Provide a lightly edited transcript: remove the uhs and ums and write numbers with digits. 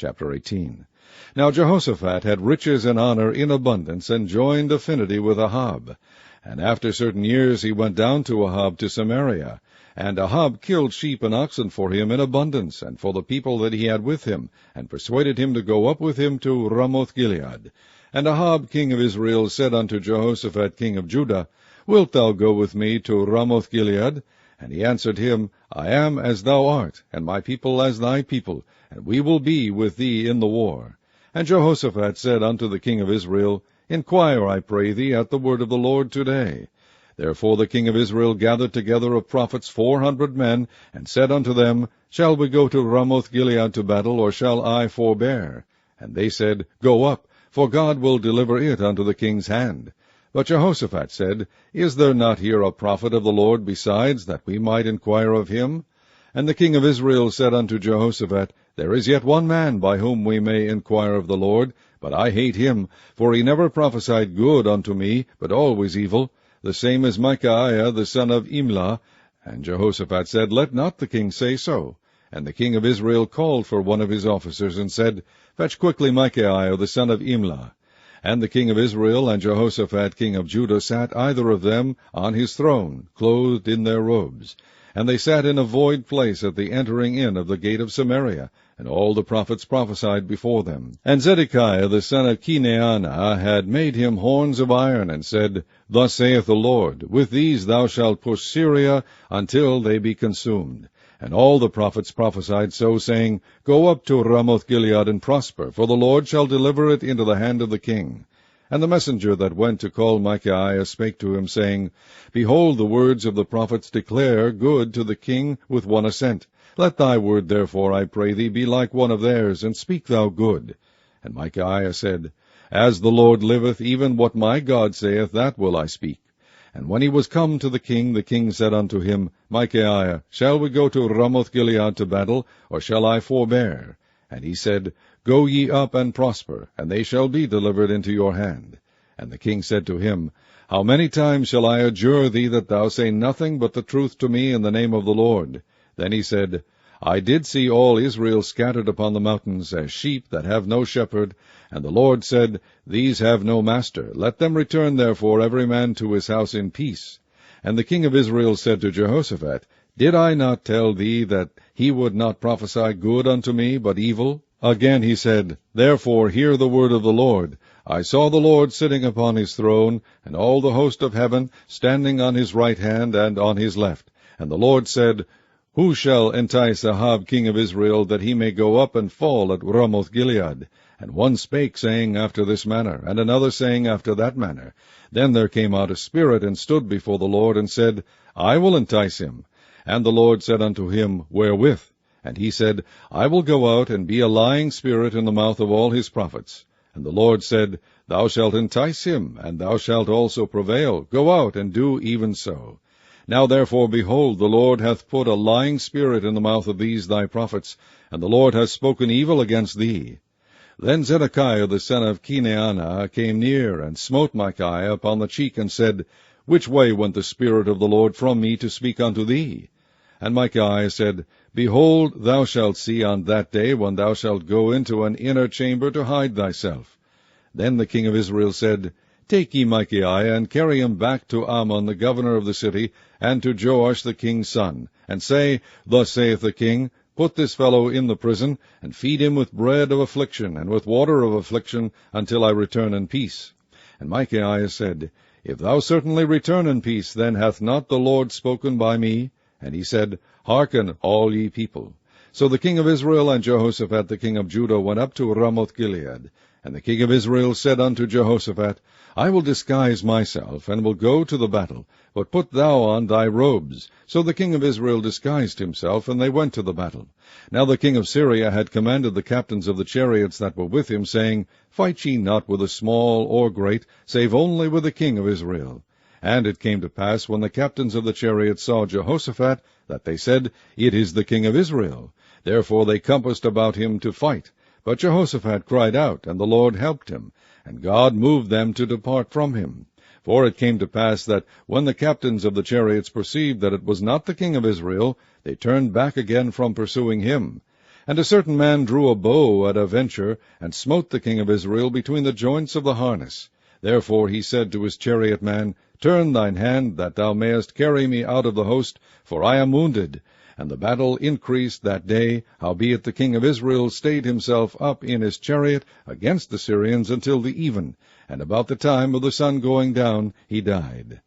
Chapter 18. Now Jehoshaphat had riches and honor in abundance, and joined affinity with Ahab. And after certain years he went down to Ahab to Samaria. And Ahab killed sheep and oxen for him in abundance, and for the people that he had with him, and persuaded him to go up with him to Ramothgilead. And Ahab king of Israel said unto Jehoshaphat king of Judah, Wilt thou go with me to Ramothgilead? And he answered him, I am as thou art, and my people as thy people, and we will be with thee in the war. And Jehoshaphat said unto the king of Israel, Inquire, I pray thee, at the word of the Lord today. Therefore the king of Israel gathered together of prophets 400 men, and said unto them, Shall we go to Ramothgilead to battle, or shall I forbear? And they said, Go up, for God will deliver it unto the king's hand. But Jehoshaphat said, Is there not here a prophet of the Lord besides, that we might inquire of him? And the king of Israel said unto Jehoshaphat, There is yet one man by whom we may inquire of the Lord, but I hate him, for he never prophesied good unto me, but always evil. The same is Micaiah the son of Imlah. And Jehoshaphat said, Let not the king say so. And the king of Israel called for one of his officers, and said, Fetch quickly Micaiah the son of Imlah. And the king of Israel and Jehoshaphat king of Judah sat either of them on his throne, clothed in their robes. And they sat in a void place at the entering in of the gate of Samaria, and all the prophets prophesied before them. And Zedekiah the son of Kenaanah had made him horns of iron, and said, Thus saith the Lord, With these thou shalt push Syria until they be consumed. And all the prophets prophesied so, saying, Go up to Ramothgilead and prosper, for the Lord shall deliver it into the hand of the king. And the messenger that went to call Micaiah spake to him, saying, Behold, the words of the prophets declare good to the king with one assent. Let thy word therefore, I pray thee, be like one of theirs, and speak thou good. And Micaiah said, As the Lord liveth, even what my God saith, that will I speak. And when he was come to the king said unto him, Micaiah, shall we go to Ramothgilead to battle, or shall I forbear? And he said, Go ye up and prosper, and they shall be delivered into your hand. And the king said to him, How many times shall I adjure thee that thou say nothing but the truth to me in the name of the Lord? Then he said, I did see all Israel scattered upon the mountains, as sheep that have no shepherd. And the Lord said, These have no master. Let them return therefore every man to his house in peace. And the king of Israel said to Jehoshaphat, Did I not tell thee that he would not prophesy good unto me, but evil? Again he said, Therefore hear the word of the Lord. I saw the Lord sitting upon his throne, and all the host of heaven standing on his right hand and on his left. And the Lord said, Who shall entice Ahab king of Israel, that he may go up and fall at Ramothgilead? And one spake, saying after this manner, and another saying after that manner. Then there came out a spirit, and stood before the Lord, and said, I will entice him. And the Lord said unto him, Wherewith? And he said, I will go out and be a lying spirit in the mouth of all his prophets. And the Lord said, Thou shalt entice him, and thou shalt also prevail. Go out and do even so. Now therefore, behold, the Lord hath put a lying spirit in the mouth of these thy prophets, and the Lord hath spoken evil against thee. Then Zedekiah the son of Kenaanah came near, and smote Micaiah upon the cheek, and said, Which way went the Spirit of the Lord from me to speak unto thee? And Micaiah said, Behold, thou shalt see on that day, when thou shalt go into an inner chamber to hide thyself. Then the king of Israel said, Take ye Micaiah, and carry him back to Amman the governor of the city, and to Joash the king's son, and say, Thus saith the king, Put this fellow in the prison, and feed him with bread of affliction, and with water of affliction, until I return in peace. And Micaiah said, If thou certainly return in peace, then hath not the Lord spoken by me? And he said, Hearken, all ye people. So the king of Israel and Jehoshaphat the king of Judah went up to Ramothgilead. And the king of Israel said unto Jehoshaphat, I will disguise myself, and will go to the battle, but put thou on thy robes. So the king of Israel disguised himself, and they went to the battle. Now the king of Syria had commanded the captains of the chariots that were with him, saying, Fight ye not with the small or great, save only with the king of Israel. And it came to pass, when the captains of the chariots saw Jehoshaphat, that they said, It is the king of Israel. Therefore they compassed about him to fight. But Jehoshaphat cried out, and the Lord helped him, and God moved them to depart from him. For it came to pass that, when the captains of the chariots perceived that it was not the king of Israel, they turned back again from pursuing him. And a certain man drew a bow at a venture, and smote the king of Israel between the joints of the harness. Therefore he said to his chariot man, Turn thine hand, that thou mayest carry me out of the host, for I am wounded. And the battle increased that day, howbeit the king of Israel stayed himself up in his chariot against the Syrians until the even, and about the time of the sun going down he died.